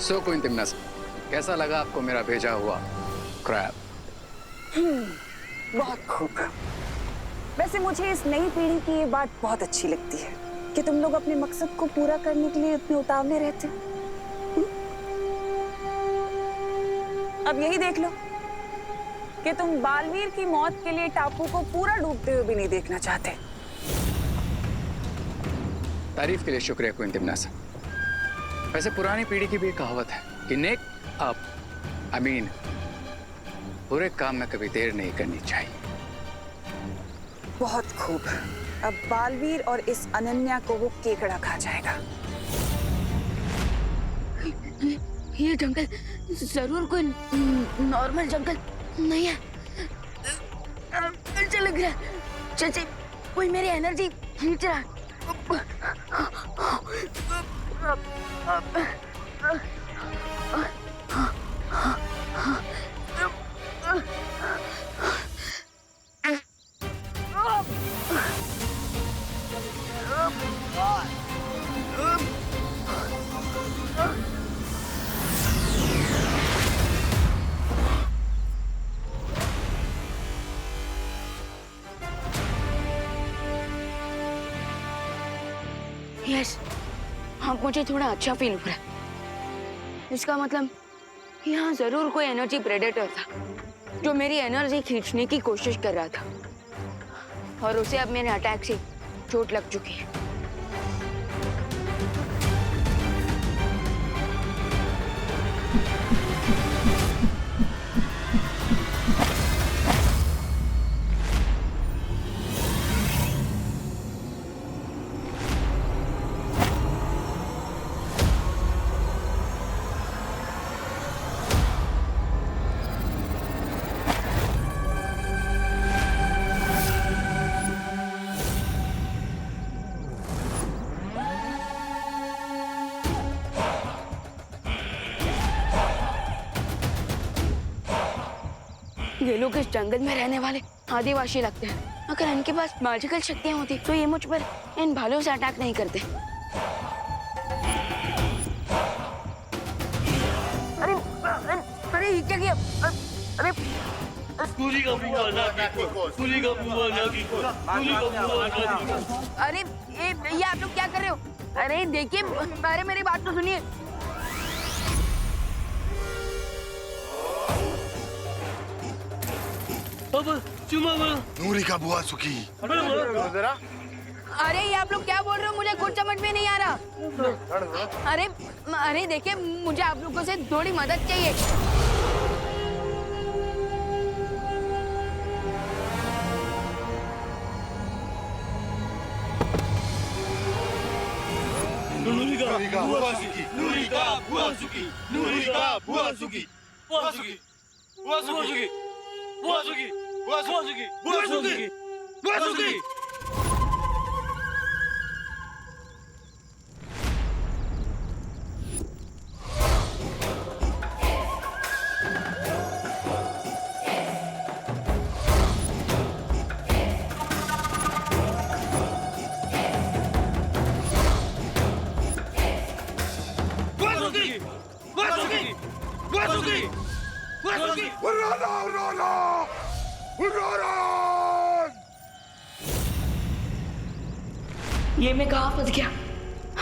सो queen तिम्नस, कैसा लगा आपको मेरा भेजा हुआ क्रैब? बहुत खूब। वैसे मुझे इस नई पीढ़ी की ये बात बहुत अच्छी लगती है कि तुम लोग अपने मकसद को पूरा करने के लिए इतने उतावले रहते हो। अब यही देख लो कि तुम बालवीर की मौत के लिए टापू को पूरा डूबते हुए भी नहीं देखना चाहते। तारीफ के लिए शुक्रिया क्वीन तिम्नस। वैसे पुरानी पीढ़ी की भी एक कहावत है कि नेक अप बुरे काम में कभी देर नहीं करनी चाहिए। बहुत खूब। अब बालवीर और इस अनन्या को वो केकड़ा खा जाएगा। ये जंगल जरूर कोई नॉर्मल जंगल नहीं है। अच्छा लग रहा है जैसे कोई मेरी एनर्जी खींच रहा है। यस, हाँ मुझे थोड़ा अच्छा फील हो रहा है। इसका मतलब यहाँ जरूर कोई एनर्जी प्रेडेटर था जो मेरी एनर्जी खींचने की कोशिश कर रहा था और उसे अब मेरे अटैक से चोट लग चुकी है। ये लोग इस जंगल में रहने वाले आदिवासी लगते हैं। अगर इनके पास मैजिकल शक्तियां होती तो ये मुझ पर इन भालों से अटैक नहीं करते। अरे अरे, अरे ये क्या किया? अरे अरे ये आप लोग क्या कर रहे हो? अरे देखिए, अरे मेरी बात तो सुनिए। नूरी का बुआ सुखी। अरे ये आप लोग क्या बोल रहे हो? मुझे कुछ समझ में नहीं आ रहा। अरे अरे देखिए, मुझे आप लोगों से थोड़ी मदद चाहिए। नूरी का बुआ सुखी। नूरी का बुआ सुखी। नूरी का बुआ सुखी। बुआ सुखी। बुआ सुखी। बुआ सुखी। बुआ सुखी। बुआ सुखी। बुआ सुखी। ये मैं कहाँ फंस गया?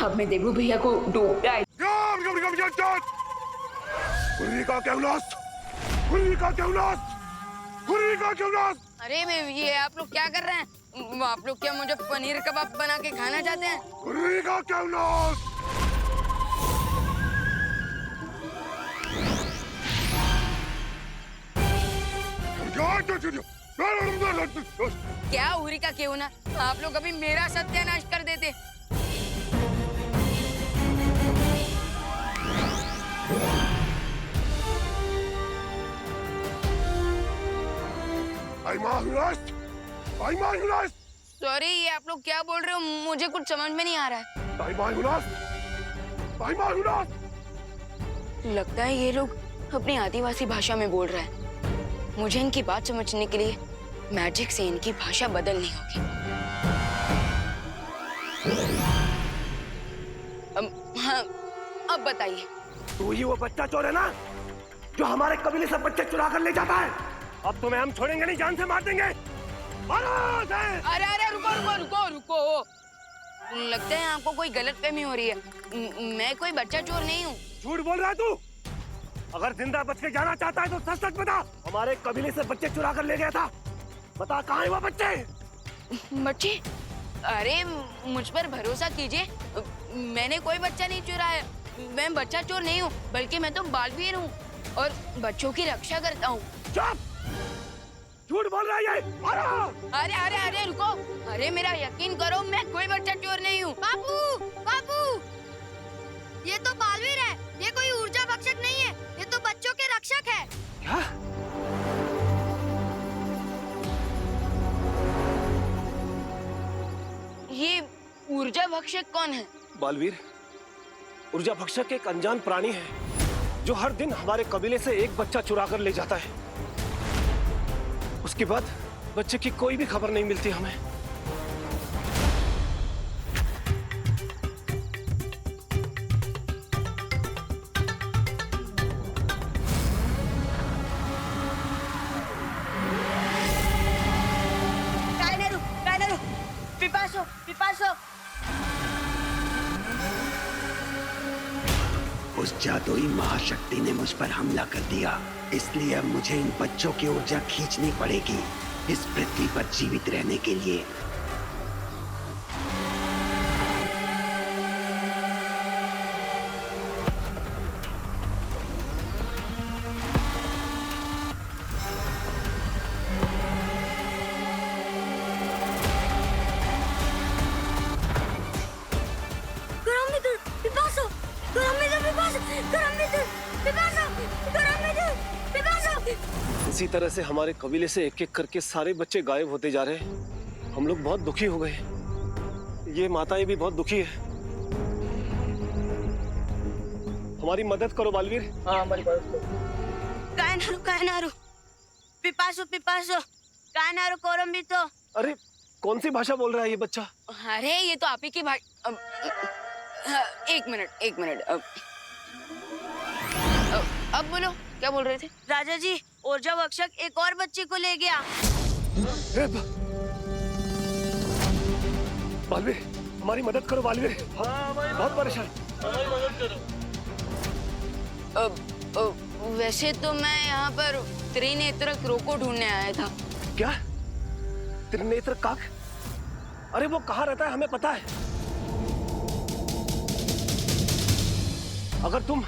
अब मैं देवू भैया को डूब रहा है। अरे ये आप लोग क्या कर रहे हैं? आप लोग क्या मुझे पनीर कबाब बना के खाना चाहते हैं? क्या उरी का क्यों ना? आप लोग अभी मेरा सत्यानाश कर देते। सॉरी, ये आप लोग क्या बोल रहे हो? मुझे कुछ समझ में नहीं आ रहा है। लगता है ये लोग अपनी आदिवासी भाषा में बोल रहे हैं। मुझे इनकी बात समझने के लिए मैजिक से इनकी भाषा बदलनी होगी। हाँ, अब बताइए। तू ही वो बच्चा चोर है ना जो हमारे कबीले से बच्चे चुरा कर ले जाता है। अब तुम्हें हम छोड़ेंगे नहीं, जान से मार देंगे। मारो उसे। अरे अरे रुको रुको रुको रुको, लगता है आपको कोई गलतफहमी हो रही है। मैं कोई बच्चा चोर नहीं हूँ। झूठ बोल रहा है तू। अगर जिंदा बच के जाना चाहता है तो सच सच बता। हमारे कबीले से बच्चे चुरा कर ले गया था, बता कहाँ है वो बच्चे? बच्चे? अरे मुझ पर भरोसा कीजिए, मैंने कोई बच्चा नहीं चुराया। मैं बच्चा चोर नहीं हूँ, बल्कि मैं तो बालवीर हूँ और बच्चों की रक्षा करता हूँ। चुप! झूठ बोल रहा है ये। मारो! अरे अरे अरे रुको, अरे मेरा यकीन करो, मैं कोई बच्चा चोर नहीं हूँ। बापू, बापू, ये तो बालवीर है, ये कोई ऊर्जा भक्षक नहीं है, ये तो बच्चों के रक्षक है। क्या? ये ऊर्जा भक्षक कौन है? बालवीर ऊर्जा भक्षक एक अनजान प्राणी है जो हर दिन हमारे कबीले से एक बच्चा चुरा कर ले जाता है। उसके बाद बच्चे की कोई भी खबर नहीं मिलती हमें। कायनेरू, पिपासो, पिपासो। उस जादुई महाशक्ति ने मुझ पर हमला कर दिया, इसलिए अब मुझे इन बच्चों की ऊर्जा खींचनी पड़ेगी इस पृथ्वी पर जीवित रहने के लिए। इसी तरह से हमारे कबीले से एक एक करके सारे बच्चे गायब होते जा रहे हैं। हम लोग बहुत दुखी हो गए, ये माताएं भी बहुत दुखी है। हमारी मदद करो बालवीर। हाँ, हमारी मदद करो। कायनारू, पिपासो, पिपासो, कायनारू कोरम्बितो। अरे कौन सी भाषा बोल रहा है ये बच्चा? अरे ये तो आप ही की भाषा। एक मिनट। अब बोलो, क्या बोल रहे थे? राजा जी, ऊर्जा भक्षक एक और बच्चे को ले गया। बालवीर, हमारी मदद करो बालवीर, बहुत परेशान। वैसे तो मैं यहाँ पर त्रिनेत्र क्रो को ढूंढने आया था। क्या? त्रिनेत्र काक? अरे वो कहाँ रहता है हमें पता है। अगर तुम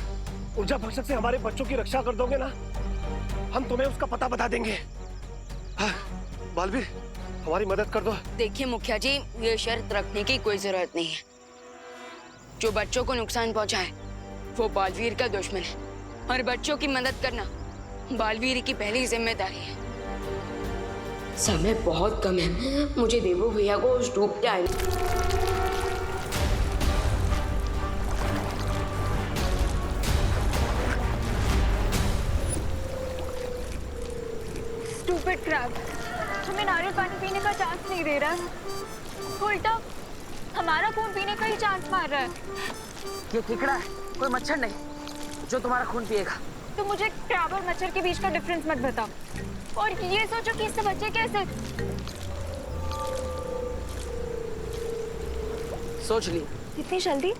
ऊर्जा भक्षक से हमारे बच्चों की रक्षा कर दोगे ना, हम तुम्हें उसका पता बता देंगे। हाँ, बालवीर हमारी मदद कर दो। देखिए मुखिया जी, ये शर्त रखने की कोई जरूरत नहीं है। जो बच्चों को नुकसान पहुंचाए वो बालवीर का दुश्मन है, और बच्चों की मदद करना बालवीर की पहली जिम्मेदारी है। समय बहुत कम है, मुझे देवो भैया को उस डूबते आए। स्टूपिड क्रैब, हमें नारियल पानी पीने का चांस नहीं दे रहा है, उल्टा हमारा खून पीने का ही चांस मार रहा है। ये केकड़ा है, कोई मच्छर नहीं जो तुम्हारा खून पिएगा। तो मुझे क्रैब और मच्छर के बीच का डिफरेंस मत बताओ, और ये सोचो कि इससे बचे कैसे। सोच ली। इतनी जल्दी?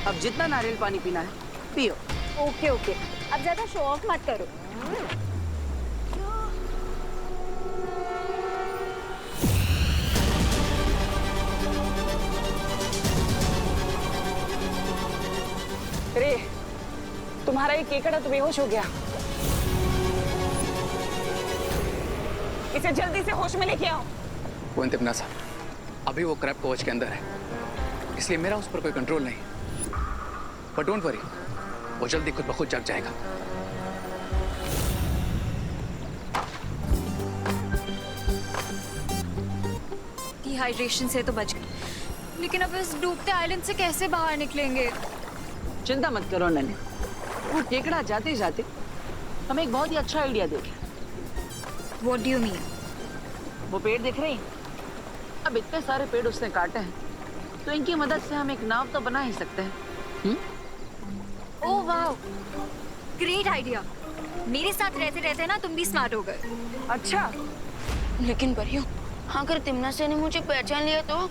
अब जितना नारियल पानी पीना है पियो। ओके, अब ज्यादा शो ऑफ मत करो। रे, तुम्हारा ये केकड़ा तो बेहोश हो गया। इसे जल्दी से होश में लेके आओ। वो इंतमना साहब, अभी वो क्रैब कवच के अंदर है, इसलिए मेरा उस पर कोई कंट्रोल नहीं। बट डोंट वरी, वो जल्दी खुद ब खुद जग जाएगा। डिहाइड्रेशन से तो बच गए, लेकिन अब इस डूबते आइलैंड से कैसे बाहर निकलेंगे? चिंता मत करो नन्हे, वो केकड़ा जाते जाते हमें एक बहुत ही अच्छा आइडिया देगा। What do you mean? वो पेड़ दिख रहे हैं? अब इतने सारे पेड़ उसने काटे हैं, तो इनकी मदद से हम एक नाव तो बना ही सकते हैं। Oh wow, great idea. मेरे साथ रहते रहते ना तुम भी स्मार्ट हो गए। अच्छा, लेकिन परियों, अगर तिमनासा ने मुझे पहचान लिया तो?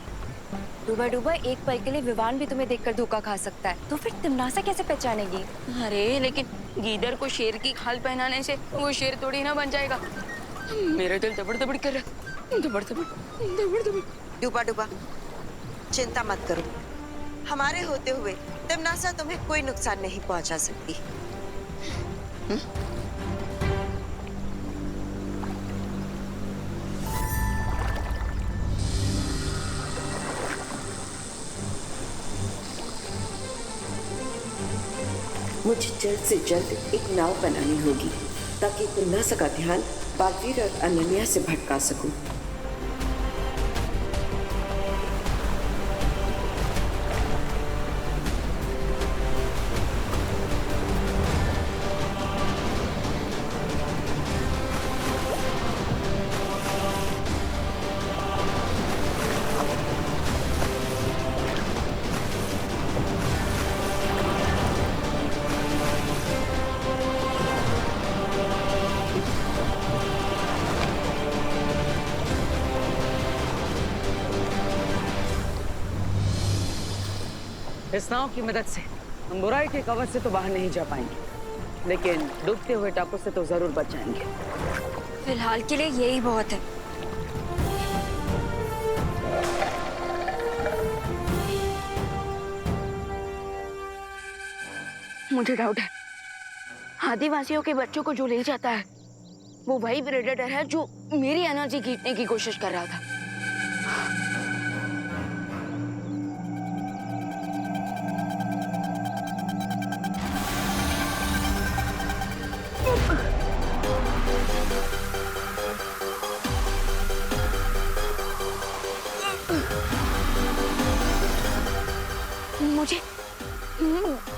डूबा डूबा एक पल के लिए विवान भी तुम्हें देखकर धोखा खा सकता है, तो फिर तिमनासा कैसे पहचानेगी? अरे लेकिन गीदड़ को शेर की खाल पहनाने से वो शेर थोड़ी ना बन जाएगा। मेरा दिल दबड़ दबड़ कर रहा, दबड़ दबड़ दबड़ दबड़। डूबा डूबा, चिंता मत करो, हमारे होते हुए तिमनासा तुम्हें कोई नुकसान नहीं पहुंचा सकती। मुझे जल्द से जल्द एक नाव बनानी होगी ताकि तिमनासा का ध्यान बालवीर और अनन्या से भटका सकूं। इस नाव की मदद से हम बुराई के कवच से तो बाहर नहीं जा पाएंगे, लेकिन डूबते हुए टापू से तो जरूर बच जाएंगे। फिलहाल के लिए यही बहुत है। मुझे डाउट है, आदिवासियों के बच्चों को जो ले जाता है वो वही प्रेडेटर है जो मेरी एनर्जी खींचने की कोशिश कर रहा था।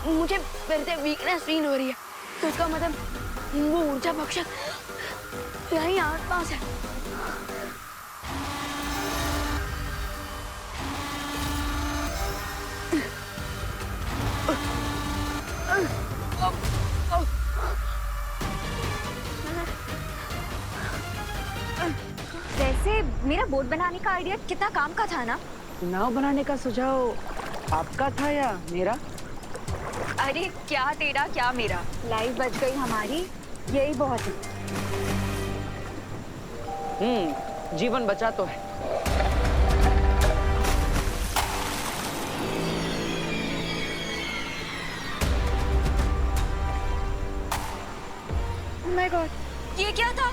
मुझे फिर से वीकनेस फील हो रही है, तो इसका मतलब वो ऊर्जा भक्षक यहीं आसपास है। वैसे मेरा बोट बनाने का आइडिया कितना काम का था ना? नाव बनाने का सुझाव आपका था या मेरा? अरे क्या तेरा क्या मेरा, लाइफ बच गई हमारी, यही बहुत है। जीवन बचा तो है। Oh my God, ये क्या था?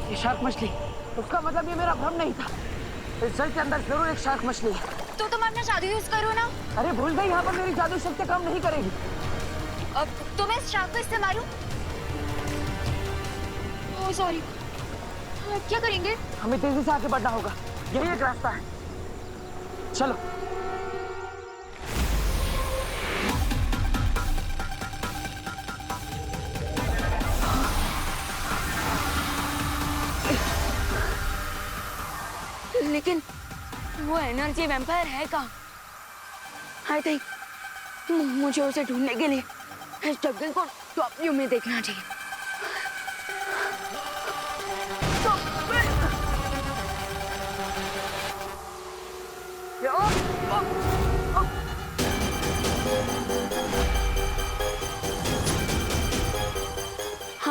ये शार्क मछली, उसका मतलब ये मेरा भ्रम नहीं था। इस जल के अंदर जरूर एक शार्क मछली है। तो तुम अपना जादू यूज करो ना। अरे भूल गई, यहाँ पर मेरी जादू शक्ति काम नहीं करेगी। अब तुम्हें इस शार्क को इससे मारूं? ओह सॉरी, क्या करेंगे? हमें तेजी से आगे बढ़ना होगा, यही एक रास्ता है। चलो। लेकिन वो एनर्जी वैम्पायर है कहाँ? आई थिंक मुझे उसे ढूंढने के लिए इस जंगल को टॉप व्यू में देखना चाहिए।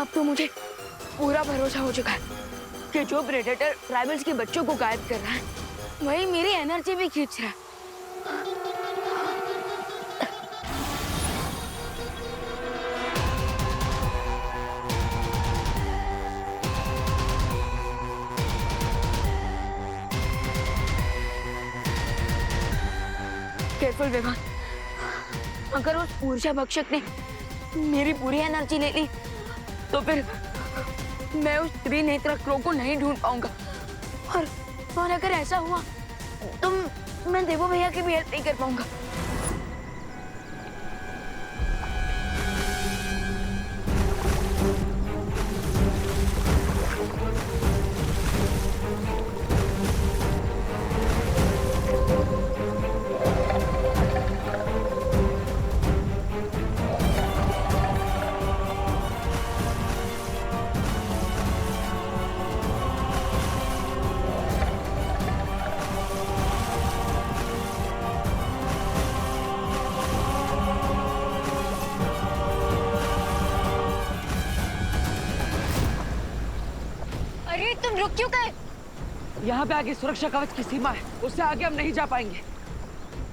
अब तो मुझे पूरा भरोसा हो चुका है कि जो प्रेडेटर ट्राइबल्स के बच्चों को गायब कर रहा है वही मेरी एनर्जी भी खींच रहा है। केयरफुल विवान, अगर उस ऊर्जा भक्षक ने मेरी पूरी एनर्जी ले ली तो फिर मैं उस त्रिनेत्र क्रो को नहीं ढूंढ पाऊंगा और अगर ऐसा हुआ तो मैं देवो भैया की भी हेल्प नहीं कर पाऊंगा। तुम रुक क्यों गए? यहाँ पे आगे सुरक्षा कवच की सीमा है, उससे आगे हम नहीं जा पाएंगे।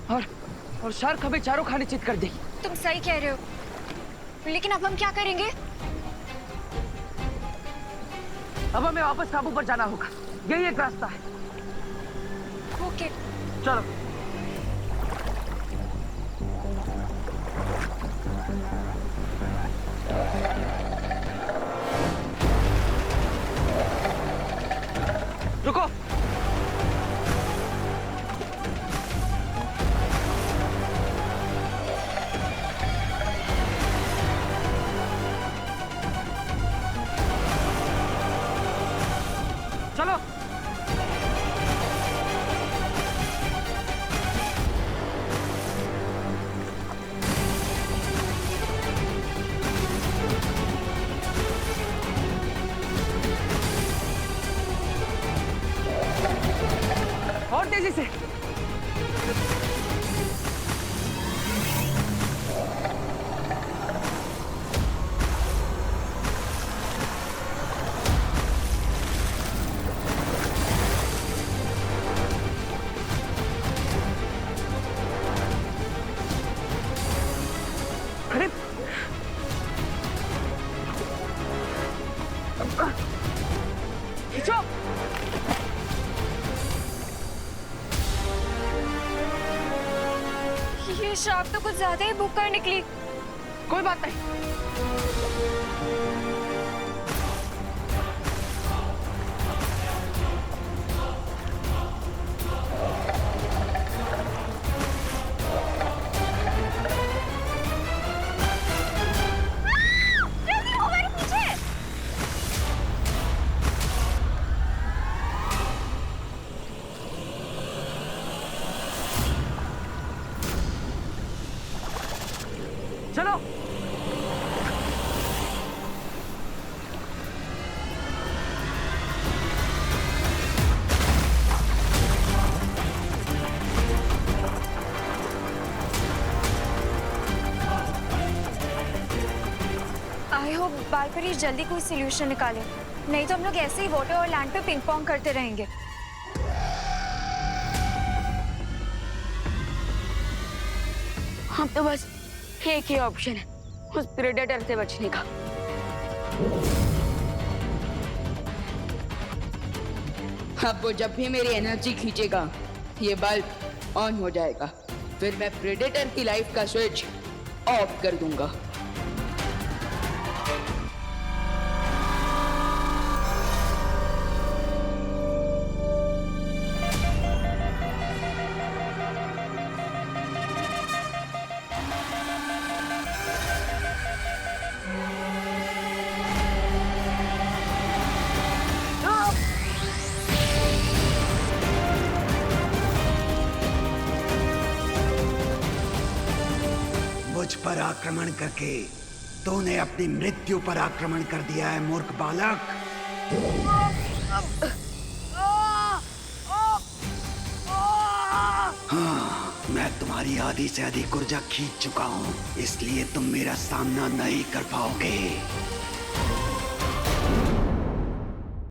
और शार्क हमें चारों खाने चित कर देगी। तुम सही कह रहे हो, लेकिन अब हम क्या करेंगे? अब हमें वापस काबू पर जाना होगा, यही एक रास्ता है। ओके, चलो। रुको। चलो। और तेजी से। अरे खींचो। ये शार्क तो कुछ ज्यादा ही भूख कर निकली। कोई बात नहीं। जल्दी वो हमारे पीछे। चलो। आई होप बालपरी जल्दी कोई सोल्यूशन निकाले, नहीं तो हम लोग ऐसे ही वाटर और लैंड पे पिंग पोंग करते रहेंगे। हम तो बस एक ही ऑप्शन है उस प्रेडेटर से बचने का। अब वो जब भी मेरी एनर्जी खींचेगा ये बल्ब ऑन हो जाएगा, फिर मैं प्रेडेटर की लाइफ का स्विच ऑफ कर दूंगा। मुझ पर आक्रमण करके तूने अपनी मृत्यु पर आक्रमण कर दिया है, मूर्ख बालक। हाँ, मैं तुम्हारी आधी से अधिक ऊर्जा खींच चुका हूँ, इसलिए तुम मेरा सामना नहीं कर पाओगे।